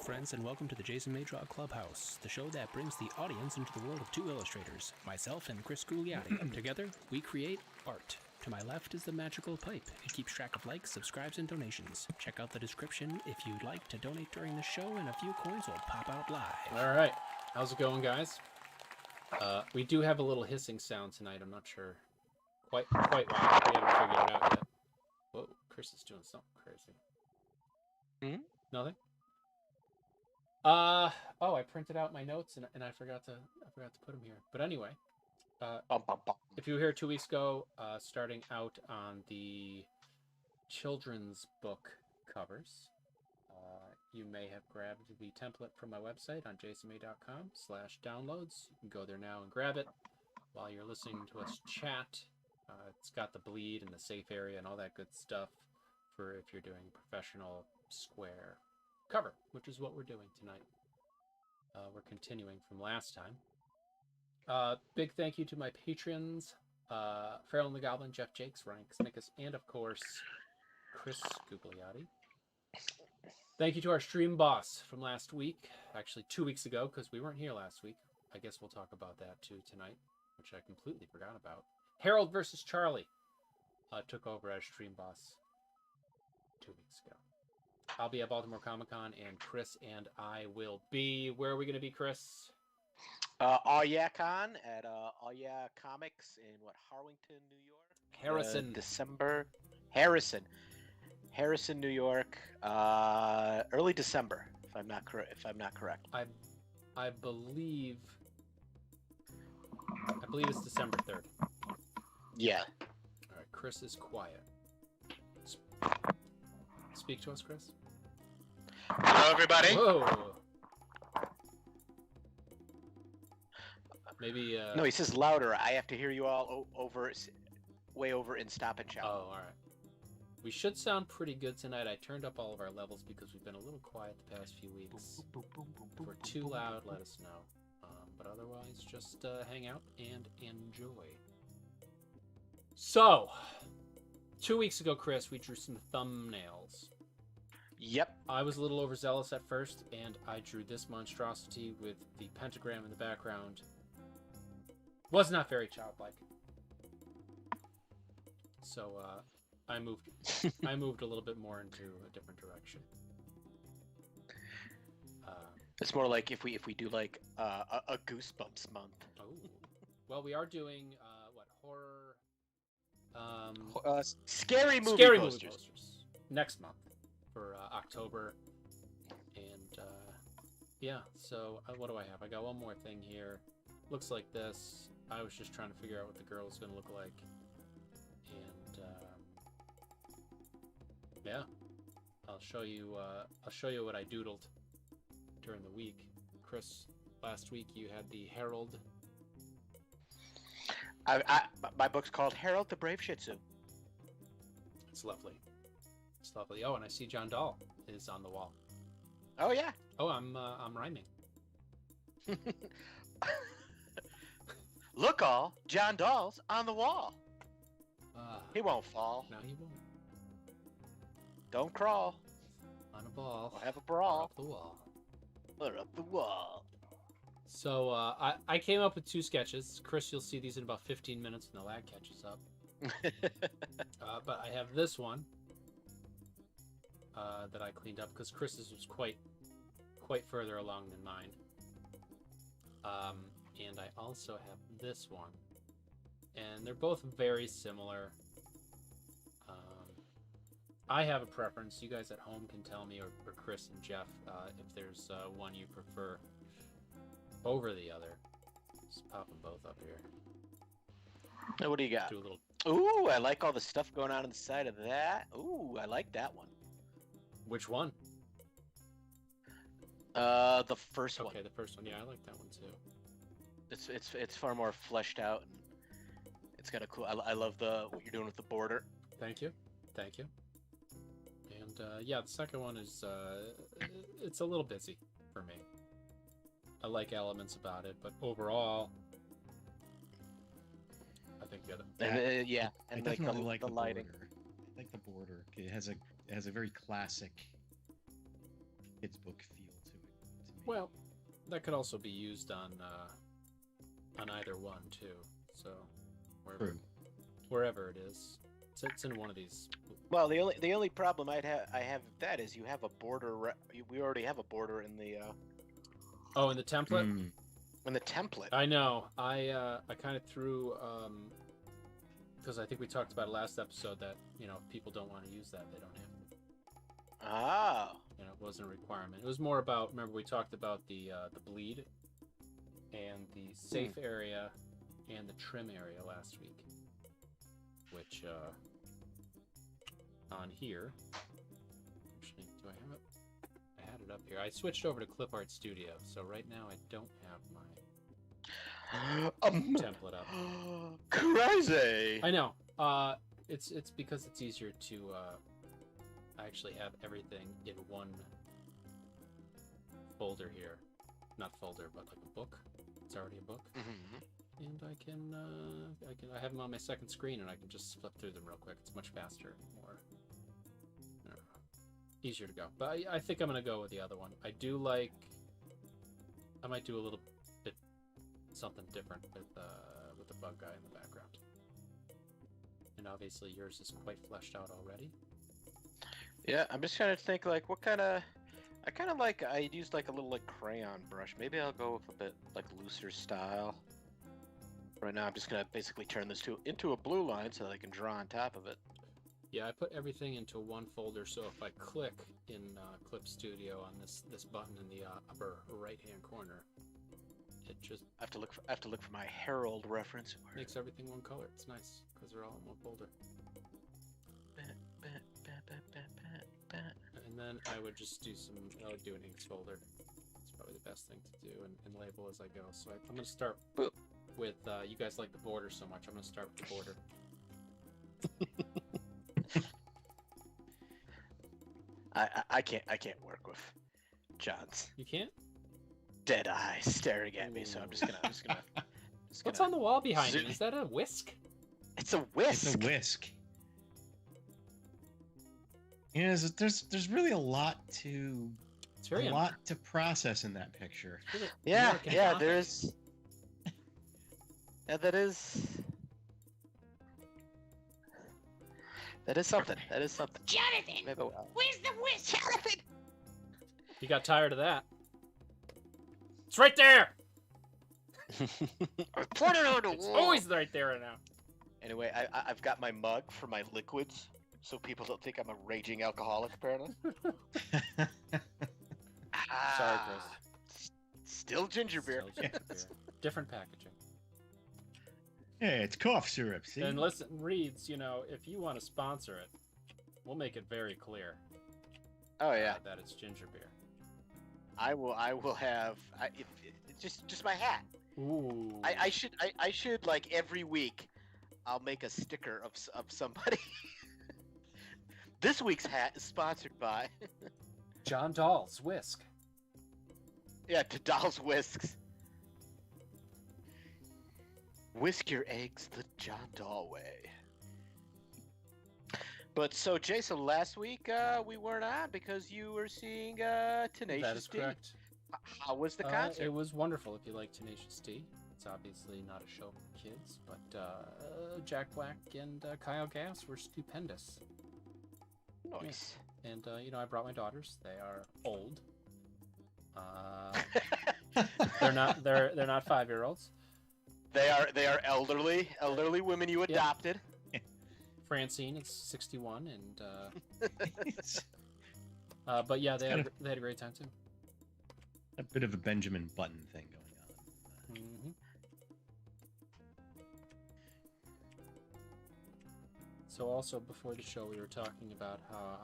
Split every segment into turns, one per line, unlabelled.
friends, and welcome to the Jason Maydra Clubhouse, the show that brings the audience into the world of two illustrators, myself and Chris Gugliotti. Together, we create art. To my left is the magical pipe. It keeps track of likes, subscribes, and donations. Check out the description if you'd like to donate during the show, and a few coins will pop out live.
All right. How's it going, guys? We do have a little hissing sound tonight. I'm not sure quite why. We haven't figured it out yet. Whoa, Chris is doing something crazy. Nothing? Oh, I printed out my notes and I forgot to put them here. But anyway, if you were here 2 weeks ago, starting out on the children's book covers, you may have grabbed the template from my website on jasonmay.com/downloads. You can go there now and grab it while you're listening to us chat. It's got the bleed and the safe area and all that good stuff for if you're doing professional square cover, which is what we're doing tonight. We're continuing from last time. Big thank you to my patrons, Farrell and the Goblin, Jeff Jakes, Ryan Snickus, and of course, Chris Gugliotti. Thank you to our stream boss from last week, actually 2 weeks ago, because we weren't here last week. I guess we'll talk about that too tonight, which I completely forgot about. Harold versus Charlie took over as stream boss 2 weeks ago. I'll be at Baltimore Comic Con, and Chris and I will be. Where are we going to be, Chris?
All Yeah Con at All Yeah Comics in Harlington, New York.
Harrison.
Harrison, New York. Early December, if I'm not correct.
I believe it's December 3rd.
Yeah.
All right. Chris is quiet. Speak to us, Chris.
Hello, everybody.
Whoa. Maybe.
No, he says louder. I have to hear you all way over in Stop and Shout.
Oh, all right. We should sound pretty good tonight. I turned up all of our levels because we've been a little quiet the past few weeks. If we're too loud, let us know. But otherwise, just hang out and enjoy. So, 2 weeks ago, Chris, we drew some thumbnails.
Yep.
I was a little overzealous at first, and I drew this monstrosity with the pentagram in the background. Was not very childlike. So, I moved a little bit more into a different direction.
It's more like if we do like a Goosebumps month.
Oh, well, we are doing horror,
scary movie posters
next month for October, and yeah. So what do I have? I got one more thing here. Looks like this. I was just trying to figure out what the girl is going to look like, and yeah, I'll show you what I doodled during the week. Chris, last week you had the Herald.
My book's called Harold the Brave Shih Tzu.
It's lovely. It's lovely. Oh, and I see John Dahl is on the wall.
Oh yeah.
Oh, I'm rhyming.
Look, all John Dahl's on the wall. He won't fall.
No, he won't.
Don't crawl.
On a ball.
We'll have a brawl.
Up the wall.
Put up the wall.
So I came up with two sketches. Chris, you'll see these in about 15 minutes when the lag catches up. But I have this one that I cleaned up because Chris's was quite further along than mine. And I also have this one, and they're both very similar. I have a preference. You guys at home can tell me, or Chris and Jeff, if there's one you prefer over the other. Just pop them both up here.
Now, what do you got?
Do a little.
Ooh, I like all the stuff going on the side of that. Ooh, I like that one.
Which one?
The first one.
Okay, the first one. Yeah, I like that one too.
It's far more fleshed out, and it's got a cool. I love what you're doing with the border.
Thank you. And yeah, the second one is it's a little busy for me. I like elements about it, but overall, I think the other.
And yeah, and
I definitely
like the lighting.
Border. I like the border. It has a very classic kids book feel to
Well, that could also be used on either one too. So wherever it is, it's in one of these.
Well, the only problem I have with that is you have a border. We already have a border in the.
Oh, in the template.
In the template.
I know. I kind of threw because I think we talked about it last episode that if people don't want to use that, they don't have to.
Ah.
It wasn't a requirement. It was more about. Remember we talked about the bleed and the safe area and the trim area last week, which on here. Actually, do I have it? I had it up here. I switched over to Clip Art Studio, so right now I don't have my template up.
Crazy.
I know. It's because it's easier to actually have everything in one folder here. Not folder, but like a book. It's already a book. And I have them on my second screen, and I can just flip through them real quick. It's much faster, more easier to go. But I think I'm gonna go with the other one. I might do a little bit something different with the bug guy in the background. And obviously yours is quite fleshed out already.
Yeah, I'm just trying to think like what kind of. I used like a little like crayon brush. Maybe I'll go with a bit like looser style. Right now, I'm just gonna basically turn this into a blue line so that I can draw on top of it.
Yeah, I put everything into one folder, so if I click in Clip Studio on this button in the upper right-hand corner, it just
I have to look for my Herald reference.
makes everything one color. It's nice because they're all in one folder. And then I would just do an inks folder. It's probably the best thing to do and label as I go. So I'm gonna start with you guys like the border so much. I'm gonna start with the border.
I can't work with John's
You can't?
dead eyes staring at me, so I'm just gonna
What's on the wall behind you? Is that a whisk?
It's a whisk.
It's a whisk. Yeah, there's really a lot to process in that picture.
Yeah, there's. Yeah, that is something. That is something.
Jonathan, where's the whisk? Jonathan.
You got tired of that? It's right there.
Put it on the
It's
wall.
always right there now.
Anyway, I've got my mug for my liquids, so people don't think I'm a raging alcoholic. Apparently.
Sorry, Chris.
Still ginger beer.
Still ginger beer. Different packaging.
Yeah, it's cough syrup. See?
And listen, Reeds, if you want to sponsor it, we'll make it very clear.
Oh yeah,
that it's ginger beer.
I will have. Just my hat.
Ooh.
I should like every week, I'll make a sticker of somebody. This week's hat is sponsored by
John Dahl's whisk.
Yeah, to Dahl's Whisks. Whisk your eggs the John Dahl way. But so, Jason, last week we weren't on because you were seeing Tenacious
That is
D.
correct.
How was the concert?
It was wonderful. If you like Tenacious D, it's obviously not a show for kids, but Jack Black and Kyle Gass were stupendous.
Nice.
Yeah. And I brought my daughters. They are old. They're not 5-year-olds.
They are elderly women you adopted.
Francine is 61, and but yeah, they had a great time too.
A bit of a Benjamin Button thing going on.
Mm-hmm. So also before the show, we were talking about how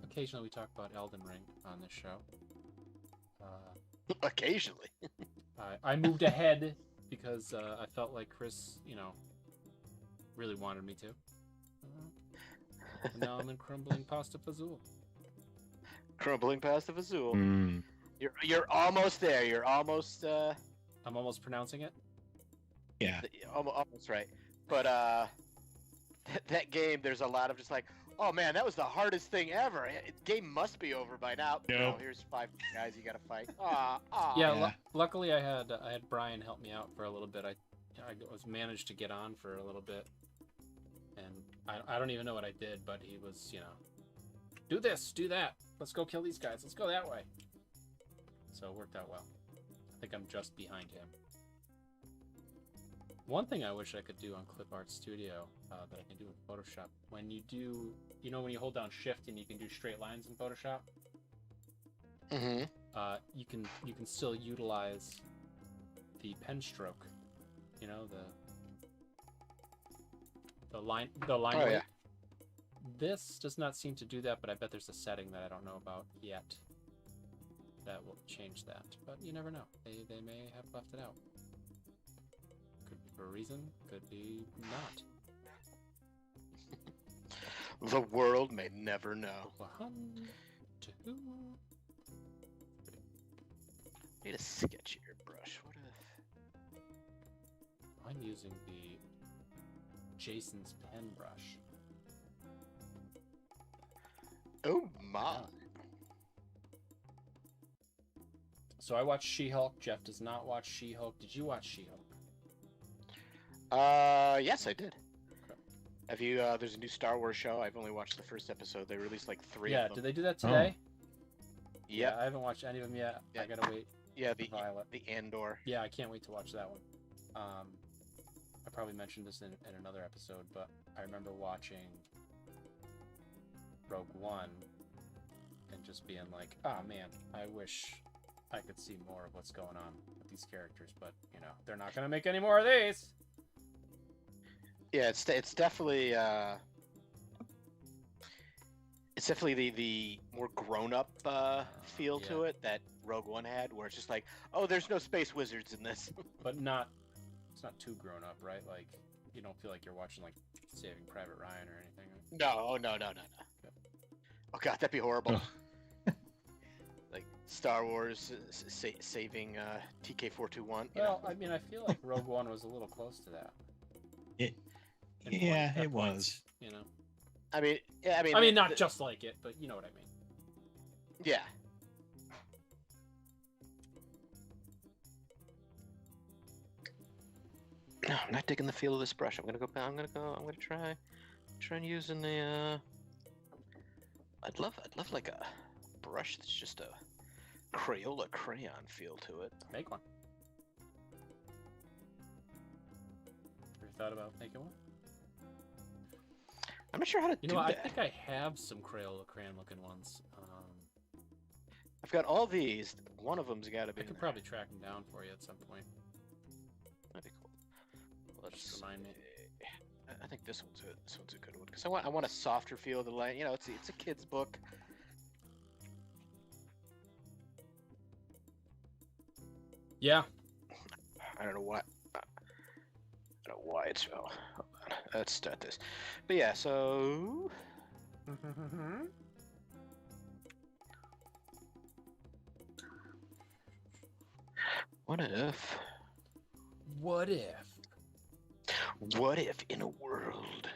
occasionally we talk about Elden Ring on this show.
Occasionally.
I moved ahead because I felt like Chris, really wanted me to. Now I'm in Crumbling Pasta Fazool.
Crumbling Pasta Fazool.
Mm.
You're almost there. You're almost.
I'm almost pronouncing it.
Yeah.
Almost right. But that game, there's a lot of just like, Oh man, that was the hardest thing ever. Game must be over by now.
Nope.
No, here's 5 guys you gotta fight. Ah,
Yeah,
Yeah.
luckily I had Brian help me out for a little bit. I was managed to get on for a little bit, and I don't even know what I did, but he was, you know, do this, do that. Let's go kill these guys. Let's go that way. So it worked out well. I think I'm just behind him. One thing I wish I could do on Clip Art Studio that I can do with Photoshop, when you do, you know, when you hold down Shift and you can do straight lines in Photoshop,
Mm-hmm.
you can still utilize the pen stroke. You know, the line
Oh,
weight.
yeah.
This does not seem to do that, but I bet there's a setting that I don't know about yet that will change that. But you never know. They may have left it out. Could be for a reason, could be not.
The world may never know.
1, 2.
Need a sketchier brush. What if?
I'm using the Jason's pen brush.
Oh my!
So I watched She-Hulk. Jeff does not watch She-Hulk. Did you watch She-Hulk?
Yes, I did.
Okay.
Have you? There's a new Star Wars show. I've only watched the first episode. They released like 3
Yeah,
of them.
did they do that today?
Yep.
Yeah, I haven't watched any of them yet.
Yeah.
I gotta wait.
Yeah,
for Violet.
the Andor.
Yeah, I can't wait to watch that one. I probably mentioned this in another episode, but I remember watching Rogue One and just being like, ah, man, I wish I could see more of what's going on with these characters, but, you know, they're not going to make any more of these.
Yeah, it's definitely the more grown up feel to
Yeah.
it that Rogue One had, where it's just like, oh, there's no space wizards in this.
But not, it's not too grown up, right? Like, you don't feel like you're watching, like, Saving Private Ryan or anything.
No. Oh god, that'd be horrible. Like Star Wars saving TK421.
Well, I mean, I feel like Rogue One was a little close to that.
Yeah,
At
it
points,
was.
You know?
I mean, yeah,
I mean, not just like it, but you know what I mean.
Yeah. No, I'm not digging the feel of this brush. I'm gonna try and using the. I'd love like a brush that's just a Crayola crayon feel to it.
Make one. Have you thought about making one?
I'm not sure how to
You
do
know, I
that.
think I have some Crayola crayon looking ones.
I've got all these. One of them's got to be.
I could probably track them down for you at some point.
That'd be cool. Let's
Just remind me.
I think this one's a good one because I want a softer feel of the line. You know, it's a kid's book.
Yeah.
I don't know why. I don't know why it's. Oh, hold on. Let's start this. But yeah, so. What if?
What if?
What if in a world?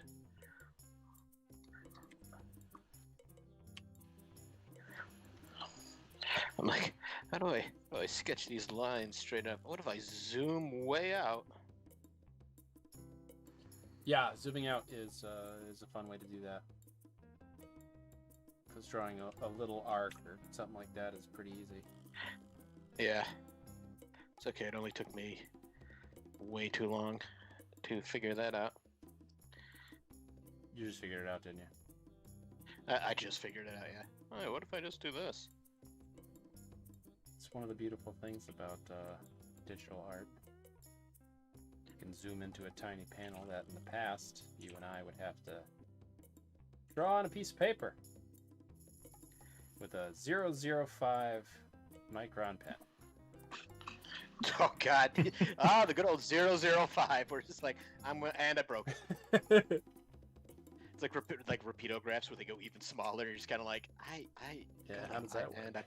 I'm like, how do I sketch these lines straight up? What if I zoom way out?
Yeah, zooming out is a fun way to do that. Because drawing a little arc or something like that is pretty easy.
Yeah. It's okay, it only took me way too long to figure that out.
You just figured it out, didn't you?
I just figured it out, yeah. Alright, what if I just do this?
It's one of the beautiful things about digital art. You can zoom into a tiny panel that in the past, you and I would have to draw on a piece of paper with a 005 micron pen.
Oh god. The good old 005. We're just like, and I broke it. It's like repeatographs where they go even smaller. You're just kind of like,
Yeah, how does that work?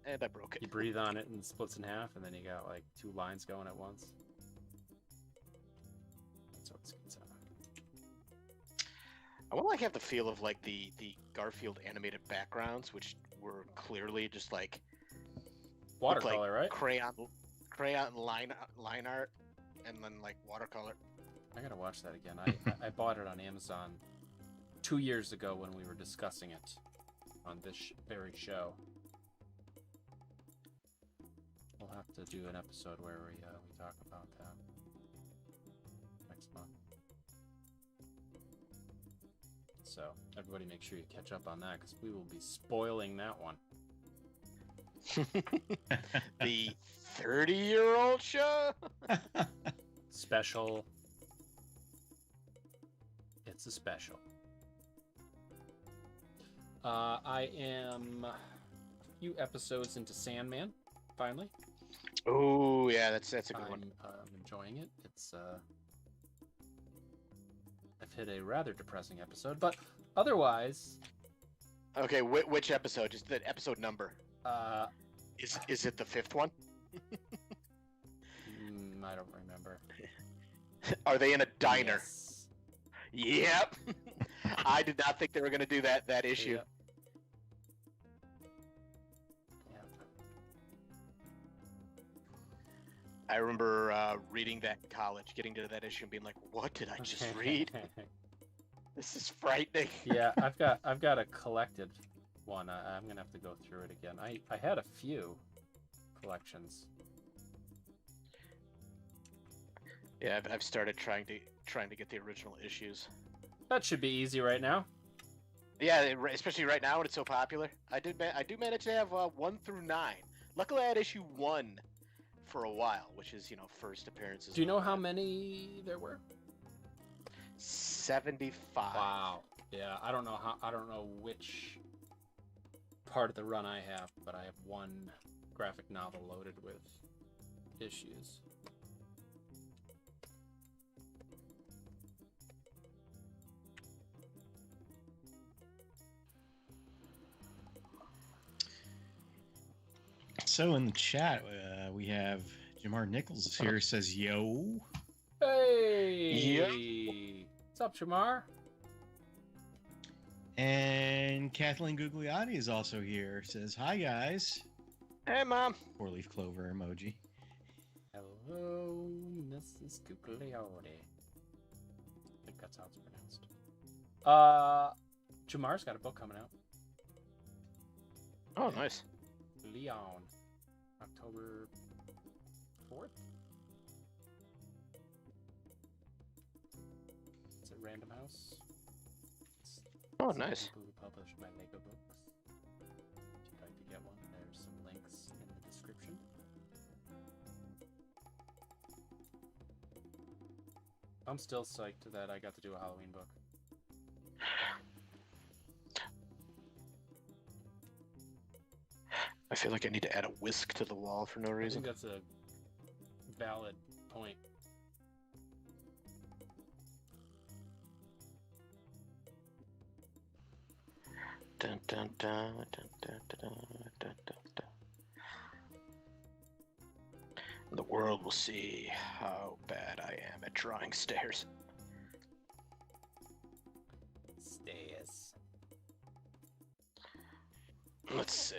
And I broke it.
You breathe on it and it splits in half, and then you got like 2 lines going at once. That's what it's
I want to like have the feel of like the Garfield animated backgrounds, which were clearly just like looked
Watercolor,
like
right?
crayon line art, and then like watercolor.
I gotta watch that again. I bought it on Amazon 2 years ago when we were discussing it on this very show. We'll have to do an episode where we talk about that next month. So everybody make sure you catch up on that because we will be spoiling that one.
The 30-year-old show.
Special. It's a special. I am a few episodes into Sandman, finally.
Oh yeah, that's a good one.
I'm enjoying it. It's I've hit a rather depressing episode, but otherwise.
Okay, which episode? Just the episode number. Is it the 5th one?
I don't remember.
Are they in a diner?
Yes.
Yep. I did not think they were going to do that issue.
Yep. Yep.
I remember reading that in college, getting to that issue and being like, "What did I just read? This is frightening."
Yeah, I've got a collected one. I'm gonna have to go through it again. I had a few collections.
Yeah, I've started trying to get the original issues.
That should be easy right now.
Yeah, especially right now when it's so popular. I do manage to have 1 through 9. Luckily, I had issue 1 for a while, which is first appearances.
Do you know how many there were?
75.
Wow. Yeah, I don't know which part of the run I have, but I have one graphic novel loaded with issues.
So in the chat, we have Jamar Nichols is here. Says, "Yo."
Hey.
Yep.
What's up, Jamar?
And Kathleen Gugliotti is also here. Says, "Hi guys."
Hey, Mom.
4-leaf clover emoji.
Hello, Mrs. Gugliotti. I think that's how it's pronounced. Jamar's got a book coming out.
Oh, nice.
Leon, October 4th. It's at Random House.
Oh,
It's
nice.
People who publish my Lego books. If you'd like to get one, there's some links in the description. I'm still psyched that I got to do a Halloween book.
I feel like I need to add a whisk to the wall for no
I
reason.
think that's a valid point.
Dun, dun, dun, dun, dun, dun, dun, dun, dun. The world will see how bad I am at drawing stairs.
Stairs.
Let's see.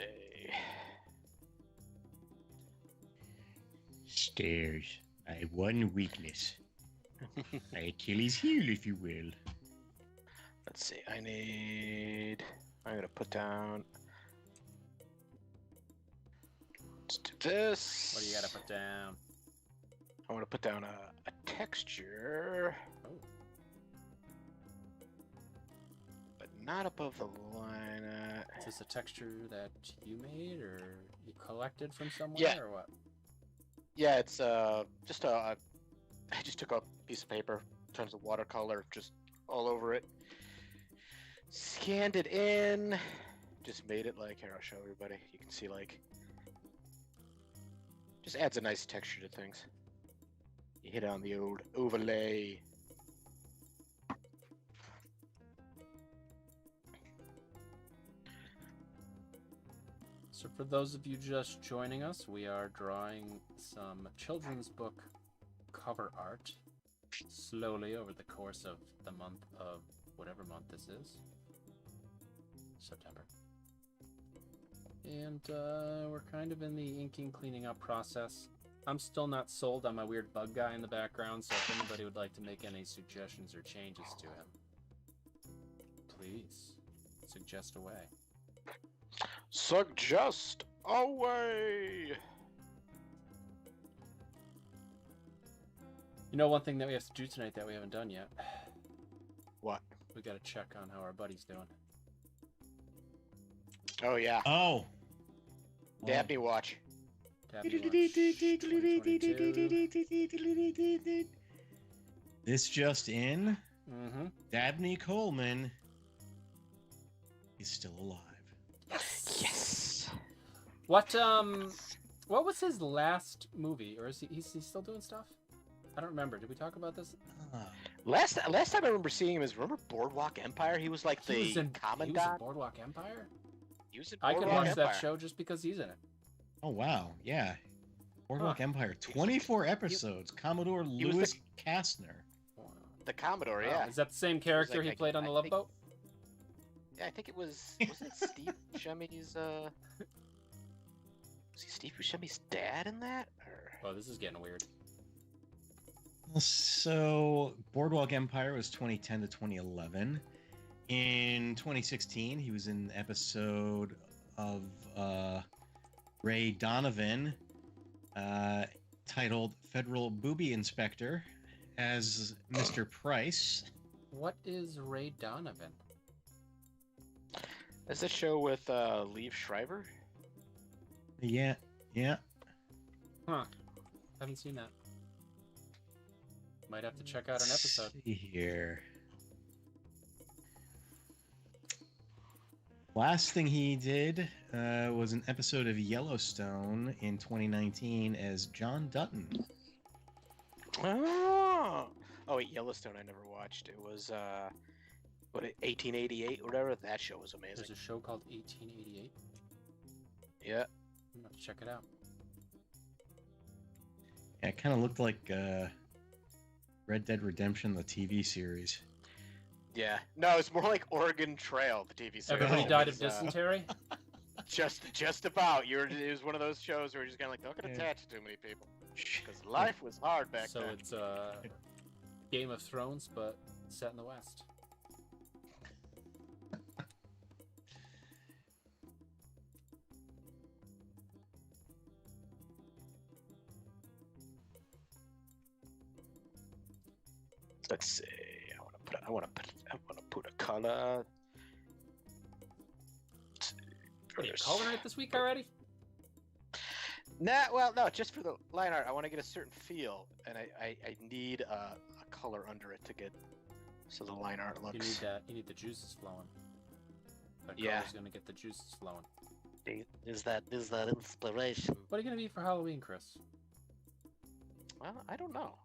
Stairs. I have one weakness. My Achilles heel, if you will.
Let's see. I'm gonna put down. Let's do this.
What do you gotta put down?
I want to put down a texture,
Oh,
but not above the line.
is this a texture that you made or you collected from somewhere
Yeah.
or what?
Yeah, it's just I just took a piece of paper, tons of watercolor, just all over it. Scanned it in, just made it like, here, I'll show everybody. You can see like, just adds a nice texture to things. You hit on the old overlay.
So for those of you just joining us, we are drawing some children's book cover art slowly over the course of the month of whatever month this is. September. And we're kind of in the inking cleaning up process. I'm still not sold on my weird bug guy in the background, so if anybody would like to make any suggestions or changes to him, please suggest away.
Suggest away.
You know, one thing that we have to do tonight that we haven't done yet.
What?
We got to check on how our buddy's doing.
Oh yeah.
Oh.
Dabney watch.
Dabney Watch 2022.
This just in.
Mm-hmm.
Dabney Coleman is still alive.
Yes.
What was his last movie? Or is he's still doing stuff? I don't remember. Did we talk about this?
Last time I remember seeing him is, remember Boardwalk Empire? He was like
He was in
commandant.
Boardwalk Empire?
He was in
I
Boardwalk
could watch
Empire.
that show just because he's in it.
Oh wow, yeah. Boardwalk Empire, 24 episodes. Commodore
he was
Lewis Kastner.
The Commodore,
Wow.
yeah.
Is that the same character
like
he
a-
played on the
I
Love
think-
Boat?
Yeah, I think it was. Wasn't it Steve Buscemi's? Was he Steve Buscemi's dad in that? Or...
Oh, this is getting weird.
So, Boardwalk Empire was 2010 to 2011. In 2016, he was in an episode of Ray Donovan titled Federal Booby Inspector as Mr. Price.
What is Ray Donovan?
Is that show with Liev Schreiber?
Yeah, yeah.
Huh. Haven't seen that. Might have to check out an episode.
Let's see here. Last thing he did was an episode of Yellowstone in 2019 as John Dutton.
Oh, wait, Yellowstone I never watched. It was 1888 or whatever. That show was amazing.
There's a show called 1888.
Yeah.
I'm gonna have to check it out.
Yeah, it kind of looked like Red Dead Redemption, the TV series.
Yeah. No, it's more like Oregon Trail, the TV series.
Everybody
Oh,
died
It
of
was,
dysentery?
just about. It was one of those shows where you're just kind of like, don't get
Yeah.
attached to too many people. Because life was hard back
So
then.
it's Game of Thrones, but set in the West.
Let's see. I want to put a color.
What are you coloring it this week already?
Nah, well, no, just for the line art. I want to get a certain feel, and I need a color under it to get so the line art looks.
You need that. You need the juices flowing. That
Yeah.
color's gonna get the juices flowing.
Is that inspiration?
What are you gonna be for Halloween, Chris?
Well, I don't know.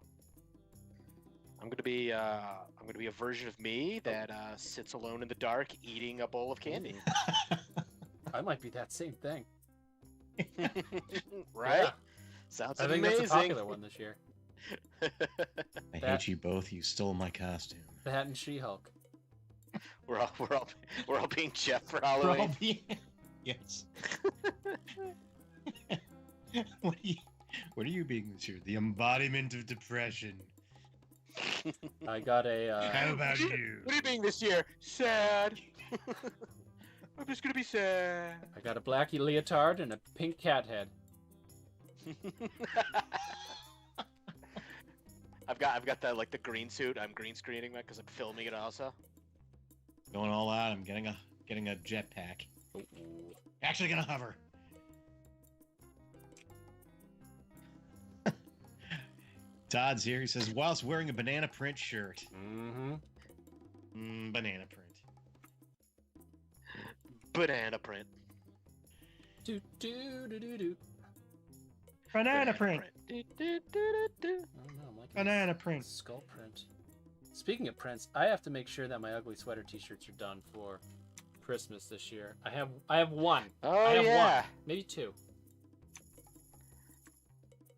I'm gonna be a version of me that sits alone in the dark eating a bowl of candy.
I might be that same thing.
Right?
Yeah.
Sounds
I think
amazing.
that's a popular one this year.
I
That-
hate you both. You stole my costume.
That and She-Hulk.
we're all being Jeff for
We're all
Halloween.
being- Yes. What are you being this year? The embodiment of depression.
I got a.
How about you?
What are you being this year? Sad. I'm just gonna be sad.
I got a blackie leotard and a pink cat head.
I've got the green suit. I'm green screening that because I'm filming it also.
Going all out. I'm getting a jetpack. Actually gonna hover. Todd's here. He says, whilst wearing a banana print shirt.
Mm-hmm.
Banana print.
Banana print.
Do do do do do.
Banana print.
Do, do, do, do.
I don't know. I'm liking
Banana
this
print.
skull print. Speaking of prints, I have to make sure that my ugly sweater T-shirts are done for Christmas this year. I have one.
Oh
I have
yeah.
one, maybe two.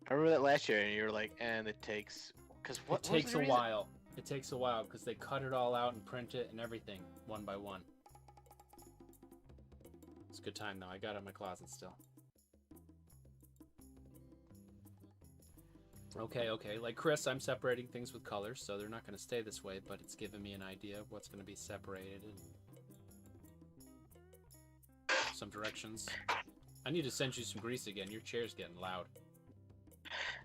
I remember that last year, and you were like, "And it takes," because what
It takes
was the
a
reason?
while. It takes a while because they cut it all out and print it and everything one by one. It's a good time though. I got it in my closet still. Okay. Like Chris, I'm separating things with colors, so they're not going to stay this way, but it's giving me an idea of what's going to be separated and some directions. I need to send you some grease again. Your chair's getting loud.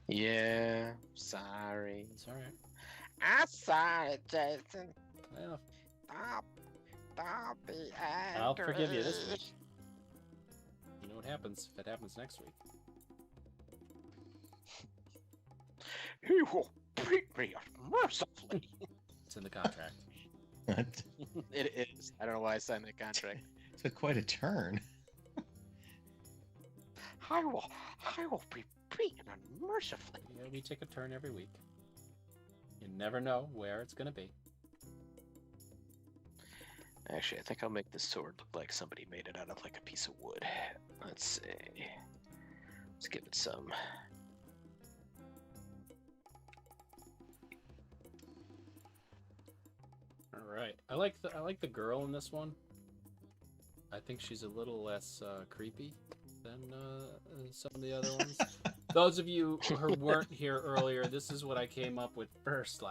Yeah, sorry.
It's all right.
I'm sorry, Jason.
Well,
Don't be angry.
I'll forgive you this week. You know what happens if it happens next week.
He will beat me mercifully.
It's in the contract.
What?
It is. I don't know why I signed that contract.
Took quite a turn.
I will be beaten unmercifully.
Yeah, we take a turn every week. You never know where it's going to be.
Actually, I think I'll make this sword look like somebody made it out of like a piece of wood. Let's see. Let's give it some.
All right. I like the girl in this one. I think she's a little less creepy than some of the other ones. Those of you who weren't here earlier, this is what I came up with first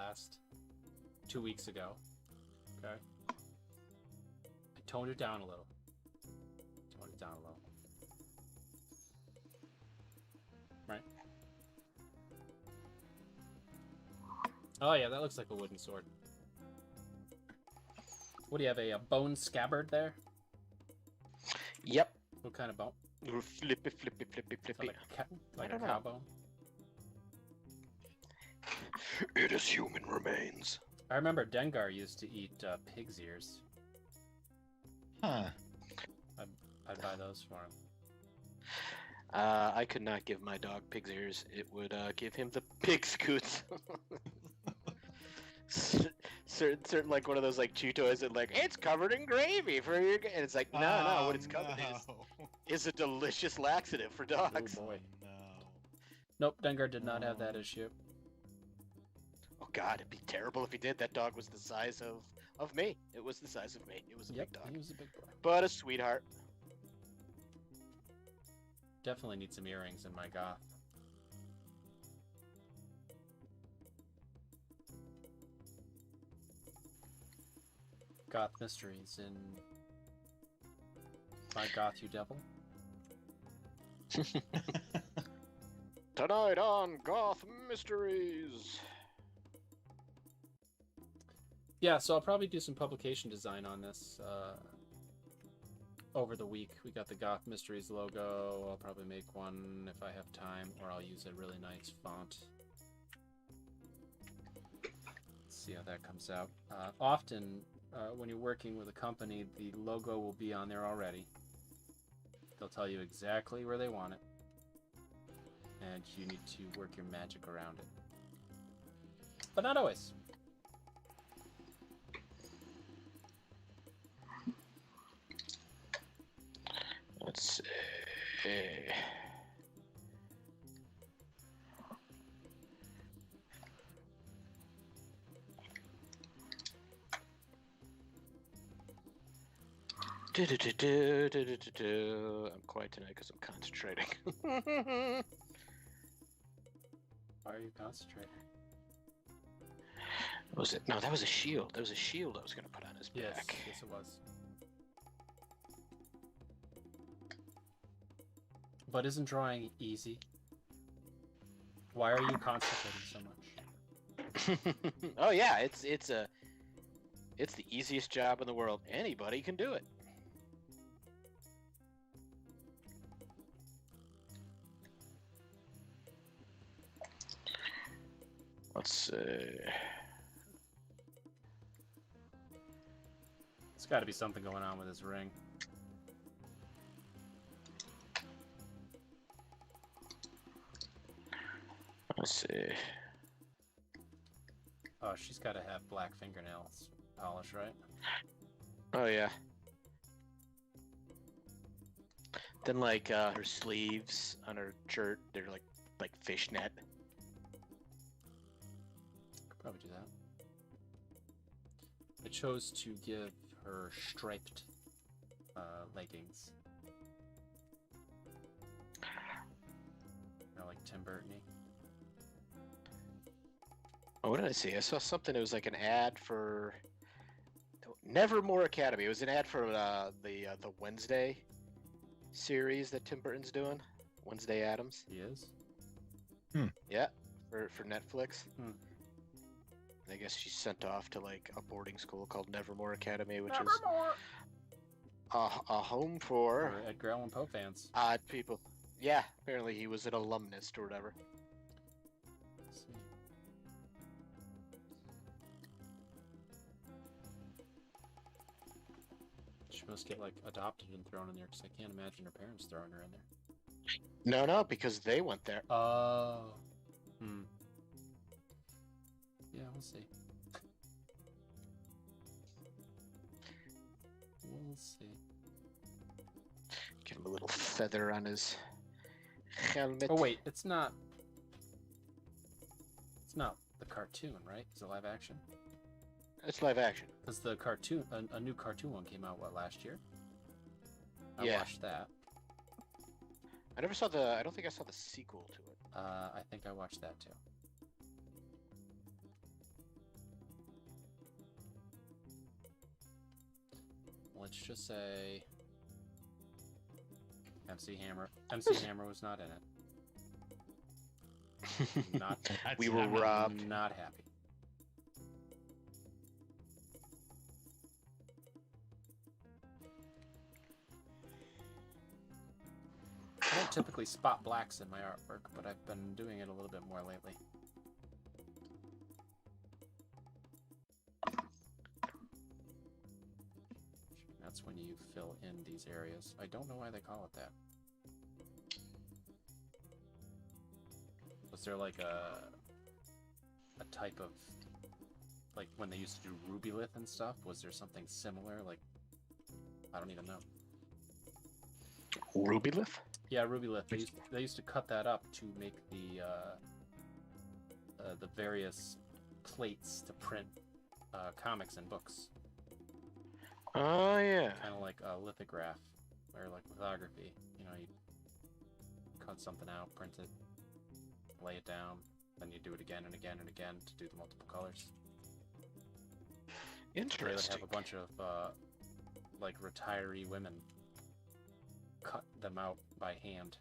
2 weeks ago. Okay. I toned it down a little. Right. Oh yeah, that looks like a wooden sword. What do you have, a bone scabbard there?
Yep.
What kind of bone?
Flippy, flippy, flippy, flippy.
Like
I
a
don't
cow
know.
bone?
It is human remains.
I remember Dengar used to eat pig's ears.
Huh.
I'd buy those for him.
I could not give my dog pig's ears. It would give him the pig scoots. certain like one of those like chew toys that like it's covered in gravy for your. And it's like no, what it's covered is a delicious laxative for dogs.
Oh boy.
No.
Nope, Dengar did not have that issue.
Oh god, it'd be terrible if he did. That dog was the size of me. It was the size of me. It was a
Yep,
big dog,
he was a big boy.
but a sweetheart.
Definitely need some earrings in my goth. Goth mysteries in my Goth You Devil.
Tonight on Goth Mysteries.
Yeah, so I'll probably do some publication design on this over the week. We got the Goth Mysteries logo. I'll probably make one if I have time, or I'll use a really nice font. Let's see how that comes out. Often, when you're working with a company, the logo will be on there already. They'll tell you exactly where they want it, and you need to work your magic around it. But not always.
Let's see. I'm quiet tonight because I'm concentrating.
Why are you concentrating?
Was it? No, that was a shield. That was a shield I was going to put on his
Yes,
back.
yes it was. But isn't drawing easy? Why are you concentrating so much?
Oh yeah, it's the easiest job in the world. Anybody can do it. Let's see.
There's got to be something going on with his ring.
Let's see.
Oh, she's got to have black fingernails polish, right?
Oh yeah. Then like her sleeves on her shirt, they're like fishnet.
Could probably do that. I chose to give her striped leggings. Like Tim Burton-y.
Oh, what did I see? I saw something. It was like an ad for Nevermore Academy. It was an ad for the Wednesday series that Tim Burton's doing. Wednesday Addams.
He is?
Yeah, for Netflix.
Hmm.
And I guess she's sent off to like a boarding school called Nevermore Academy, which
Nevermore!
is a home for
For Edgar Allan Poe fans.
odd people. Yeah, apparently he was an alumnus or whatever.
Let's see. She must get like adopted and thrown in there because I can't imagine her parents throwing her in there.
No, because they went there.
Oh. Yeah, we'll see. We'll see.
Give him a little feather on his helmet.
Oh wait, it's not. It's not the cartoon, right? It's a live action.
It's live action.
Because the cartoon, a new cartoon one came out last year. I
Yeah.
watched that.
I never saw the. I don't think I saw the sequel to it.
I think I watched that too. Let's just say MC Hammer was not in it. Not
We were robbed.
Not happy. I don't typically spot blacks in my artwork, but I've been doing it a little bit more lately. That's when you fill in these areas. I don't know why they call it that. Was there like a type of, like when they used to do rubylith and stuff, was there something similar? Like, I don't even know.
Rubylith?
Yeah, rubylith. They used to cut that up to make the various plates to print comics and books.
Oh yeah.
Kind of like a lithograph or like lithography. You know, you cut something out, print it, lay it down, then you do it again and again and again to do the multiple colors. They would
Interesting.
have a bunch of like retiree women cut them out by hand.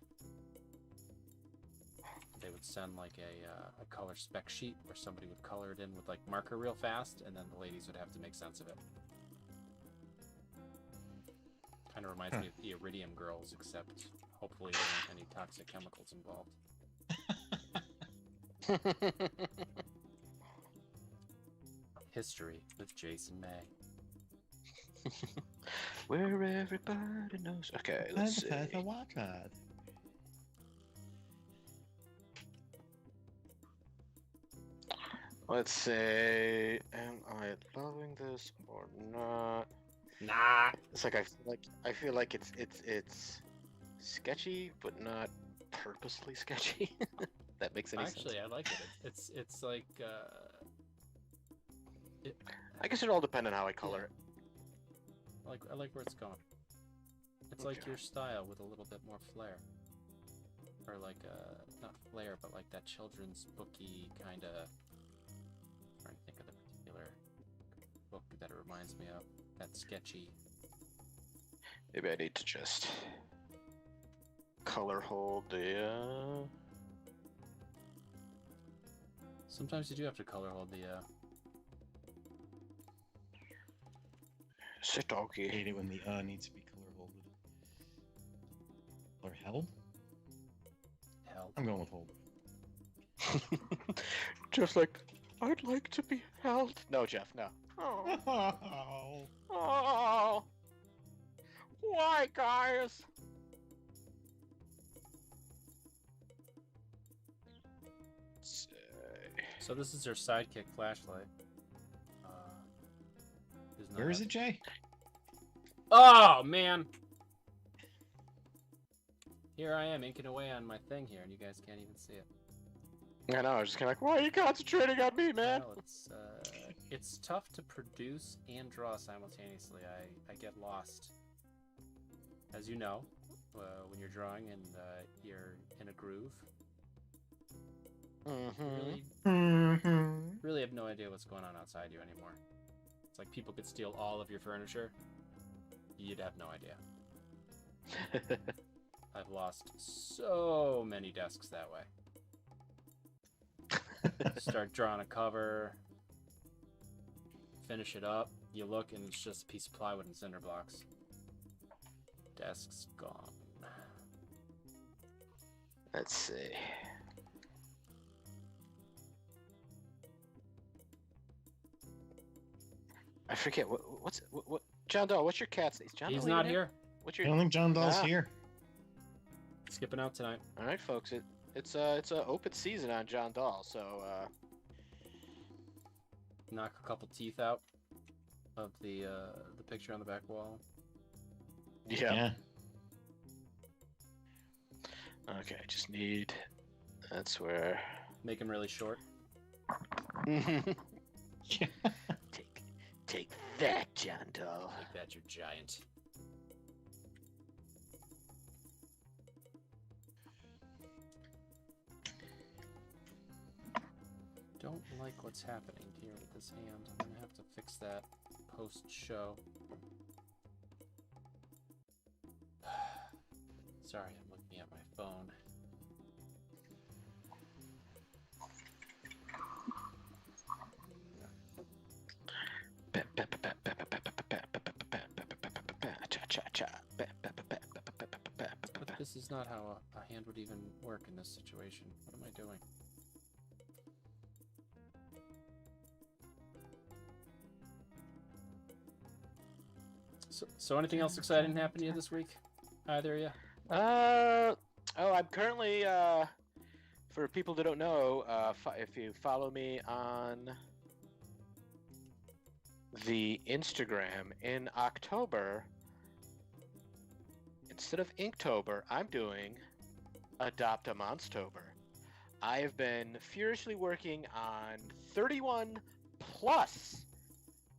They would send like a color spec sheet where somebody would color it in with like marker real fast, and then the ladies would have to make sense of it. Kind of reminds me of the Iridium Girls, except hopefully there aren't any toxic chemicals involved. History with Jason May.
Where everybody knows. Okay, let's see. Let's say, am I loving this or not?
Nah.
It's like I feel like it's sketchy, but not purposely sketchy. That makes any sense.
Actually, I like it. It's like
I guess it all depends on how I color it.
I like where it's going. It's like
Okay.
your style with a little bit more flair, or like not flair, but like that children's booky kind of. Trying to think of the particular book that it reminds me of. That sketchy.
Maybe I need to just color hold the.
Sometimes you do have to color hold the.
Sitoki.
Hate it when the needs to be color holded. Or held?
Hell.
I'm going with hold.
Just like, I'd like to be held. No, Jeff, no.
Oh.
Oh, why, guys?
So this is her sidekick flashlight.
Where is it, Jay?
Oh man! Here I am inking away on my thing here, and you guys can't even see it.
I know. I was just kind of like, why are you concentrating on me, man?
Well, it's tough to produce and draw simultaneously. I get lost. As you know, when you're drawing and you're in a groove, really have no idea what's going on outside you anymore. It's like people could steal all of your furniture. You'd have no idea. I've lost so many desks that way. Start drawing a cover, finish it up, you look and it's just a piece of plywood and cinder blocks. Desk's gone.
Let's see. I forget what's John Doe. What's your cat's name?
He's not here.
What's
I
your?
don't think John Doll's
Ah.
here.
Skipping out tonight.
All right, folks. It's a open season on John Doll. So
Knock a couple teeth out of the picture on the back wall.
yeah. Okay, I just need. That's where.
Make him really short.
Take that, John Doll.
Make that your giant. Don't like what's happening here with this hand. I'm gonna have to fix that post-show. Sorry, I'm looking at my phone. But this is not how a hand would even work in this situation. What am I doing? So anything else exciting happen to you this week? Either of you?
I'm currently, for people that don't know, if you follow me on the Instagram, in October, instead of Inktober, I'm doing Adopt a Monstober. I have been furiously working on 31 plus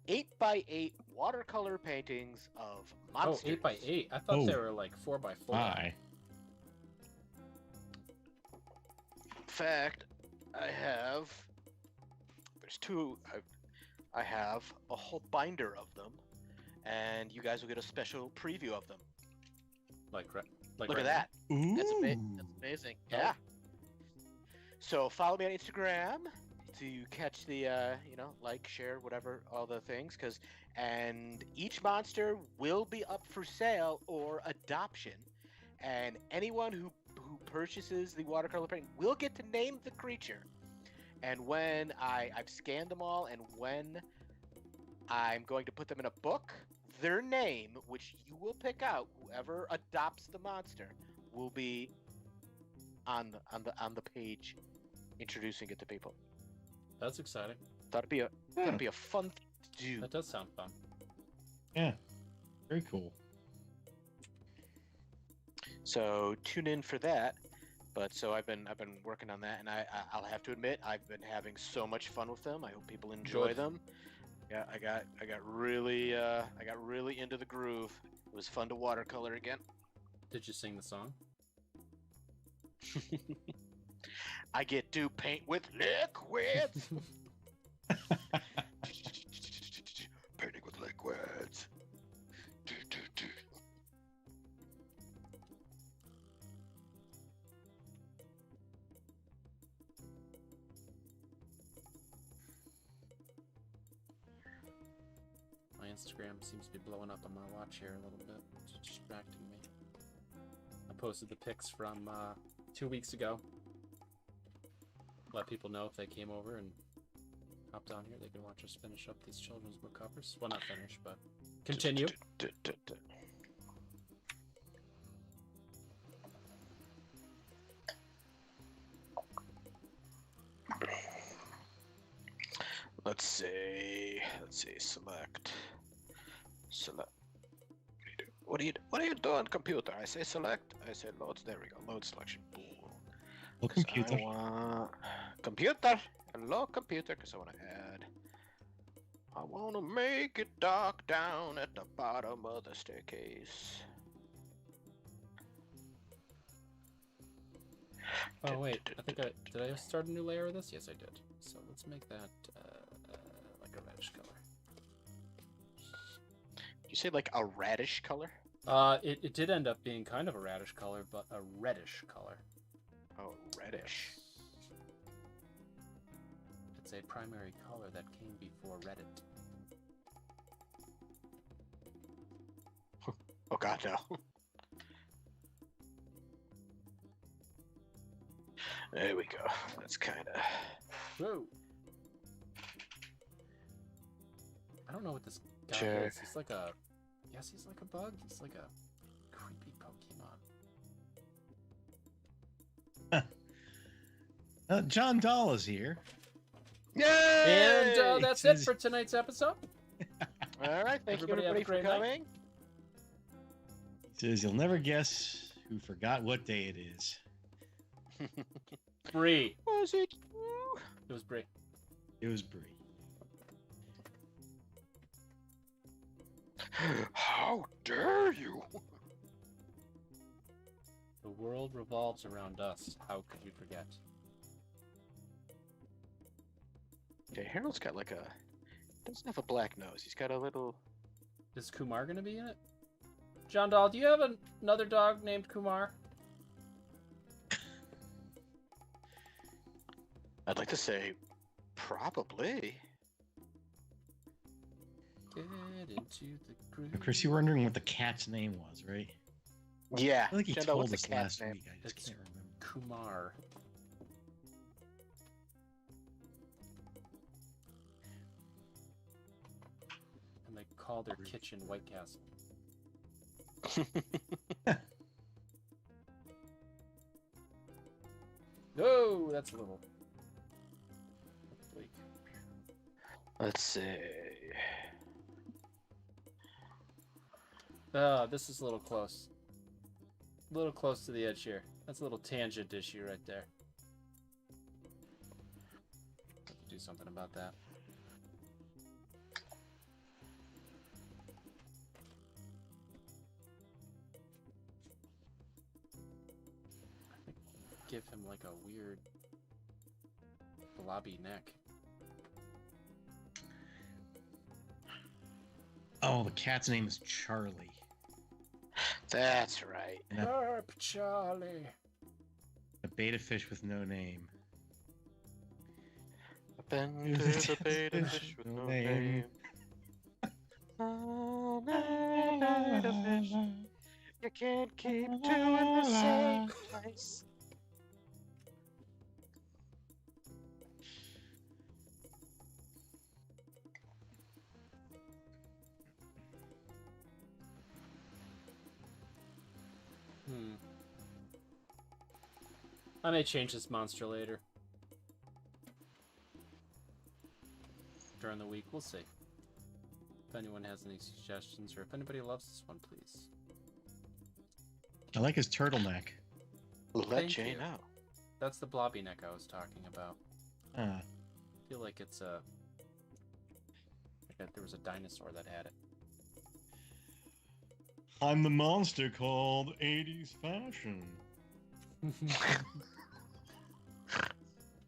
8x8 watercolor paintings of monsters.
Oh, 8x8? I thought
Oh.
they were like 4x4.
Why?
In fact, I have. There's two. I have a whole binder of them, and you guys will get a special preview of them.
Like
Look
right
at that.
Ooh.
That's amazing. Yeah. So follow me on Instagram to catch the like, share, whatever, all the things, and each monster will be up for sale or adoption, and anyone who purchases the watercolor painting will get to name the creature. And when I've scanned them all, and when I'm going to put them in a book, their name, which you will pick out, whoever adopts the monster, will be on the page, introducing it to people.
That's exciting.
That'd be a fun thing to do.
That does sound fun.
Yeah. Very cool.
So tune in for that. But so I've been working on that, and I'll have to admit I've been having so much fun with them. I hope people enjoy
Good.
them. Yeah, I got really into the groove. It was fun to watercolor again.
Did you sing the song?
I get to paint with liquids. Painting with liquids.
My Instagram seems to be blowing up on my watch here a little bit. It's distracting me. I posted the pics from 2 weeks ago. Let people know if they came over and hopped on here, they can watch us finish up these children's book covers. Well, not finish, but continue.
Let's see, select. What are you doing, computer? I say select, I say loads. There we go, load selection. Boom.
Well, computer.
Computer. Hello, computer, because I want to add. I want to make it dark down at the bottom of the staircase.
Oh wait, I think did I start a new layer of this? Yes, I did. So let's make that like a reddish color.
You say like a radish color?
It did end up being kind of a radish color, but a reddish color.
Oh, reddish.
It's a primary color that came before Reddit.
Oh god, no. There we go. That's kind of...
Whoa! I don't know what this guy
Sure.
is. He's like a... Yes, he's like a bug. He's like a creepy Pokemon.
John Dahl is here.
Yay!
And that's it for tonight's episode.
Alright, thank
Everybody
you
have a
everybody for
great night.
coming.
He says you'll never guess who forgot what day it is.
Bree.
Was it you?
It was Bree.
It was Bree.
How dare you?
The world revolves around us. How could you forget?
Okay, Harold's got like a... doesn't have a black nose. He's got a little...
Is Kumar gonna be in it? John Dahl, do you have another dog named Kumar?
I'd like to say, probably.
Get into the groove.
Chris, you were wondering what the cat's name was, right?
Yeah.
I feel like he
Jendo,
told
what's
us
the cat's
last
name?
week. I just
It's
can't remember.
Kumar. And they call their kitchen White Castle. No, that's a little bleak.
Let's see.
This is a little close. A little close to the edge here. That's a little tangent issue right there. Have to do something about that. I think give him like a weird blobby neck.
Oh, the cat's name is Charlie.
That's right.
And a,
Herp Charlie.
a beta fish with no name.
Up into the beta fish with no name. Beta fish. You can't keep two in the same place.
I may change this monster later. During the week, we'll see. If anyone has any suggestions, or if anybody loves this one, please.
I like his turtleneck.
Let
Thank
Jay
you.
know.
That's the blobby neck I was talking about.
Ah,
I feel like it's a... there was a dinosaur that had it.
I'm the monster called 80s fashion.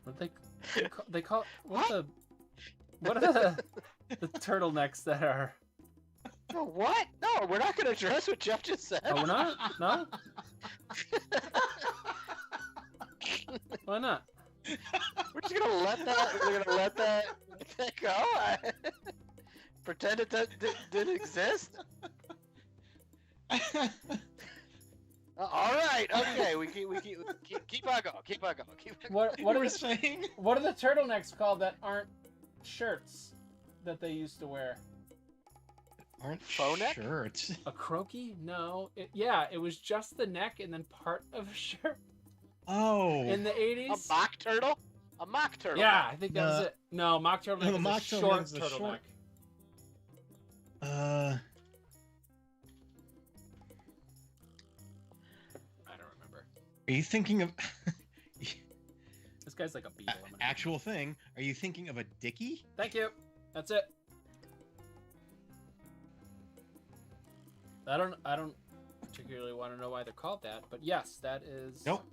What they call what are the turtlenecks that are?
No, what? No, we're not going to address what Jeff just said.
Oh, we're not? No? Why not?
We're just gonna let that. We're gonna let that go. Pretend it didn't exist. All right. Okay. We keep on going. Keep on going.
What
What
are
were
the,
saying?
what are the turtlenecks called that aren't shirts that they used to wear?
Aren't
Faux neck?
shirts.
A croaky? No. It was just the neck and then part of a shirt
Oh.
in the
A
80s.
mock turtle. A mock turtle.
Yeah, I think that was it. No, mock turtleneck
No, the
is
mock
a short
turtleneck is a
turtleneck.
short-
I don't remember.
Are you thinking of?
It's guy's like a beetle. I'm gonna-
Actual thing. Are you thinking of a dicky?
Thank you. That's it. I don't particularly want to know why they're called that, but yes, that is.
Nope.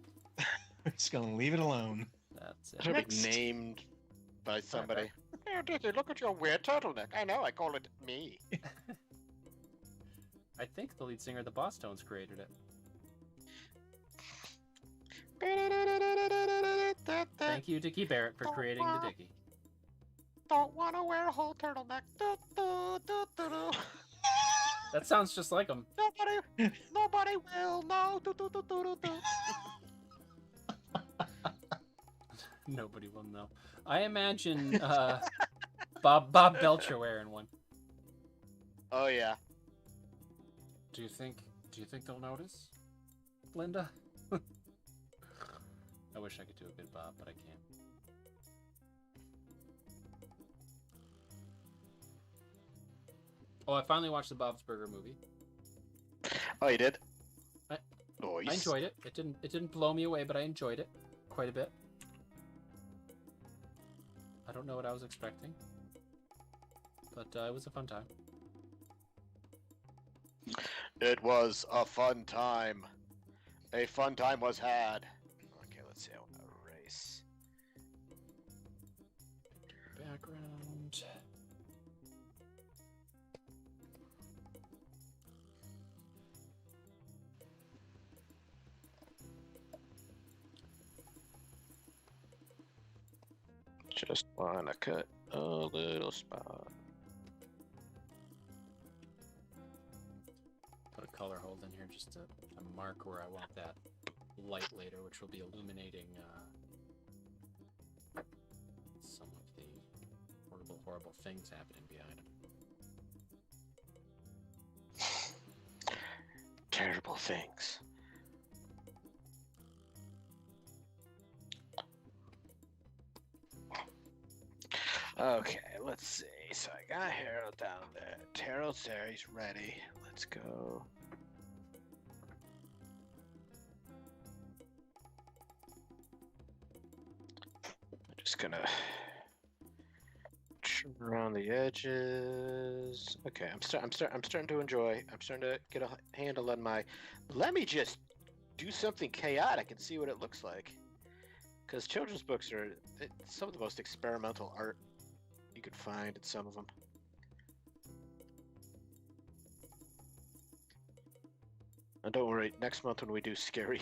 We're just gonna leave it alone.
That's
It
it.
should
Next.
be named by somebody.
Here, Dickie, look at your weird turtleneck. I know, I call it me.
I think the lead singer of the Boss Tones created it. Thank you, Dickie Barrett, for creating the Dickie.
Don't want to wear a whole turtleneck. Do, do, do, do, do.
That sounds just like him.
Nobody will know. Do, do, do, do, do, do.
Nobody will know. I imagine Bob Belcher wearing one.
Oh yeah.
Do you think they'll notice, Linda? I wish I could do a good Bob, but I can't. Oh, I finally watched the Bob's Burger movie.
Oh, you did.
I-
Nice.
I enjoyed it. It didn't blow me away, but I enjoyed it quite a bit. I don't know what I was expecting, but it was a fun time.
It was a fun time. A fun time was had. Okay, let's see. I want to erase.
Background.
Just want to cut a little spot.
Put a color hold in here just to mark where I want that light later, which will be illuminating some of the horrible things happening behind him.
Terrible things. Okay, let's see. So I got Harold down there. Harold's there. He's ready. Let's go. I'm just gonna trim around the edges. Okay, I'm starting to enjoy. I'm starting to get a handle on my. Let me just do something chaotic and see what it looks like. Because children's books are some of the most experimental art you could find in some of them. And don't worry, next month when we do scary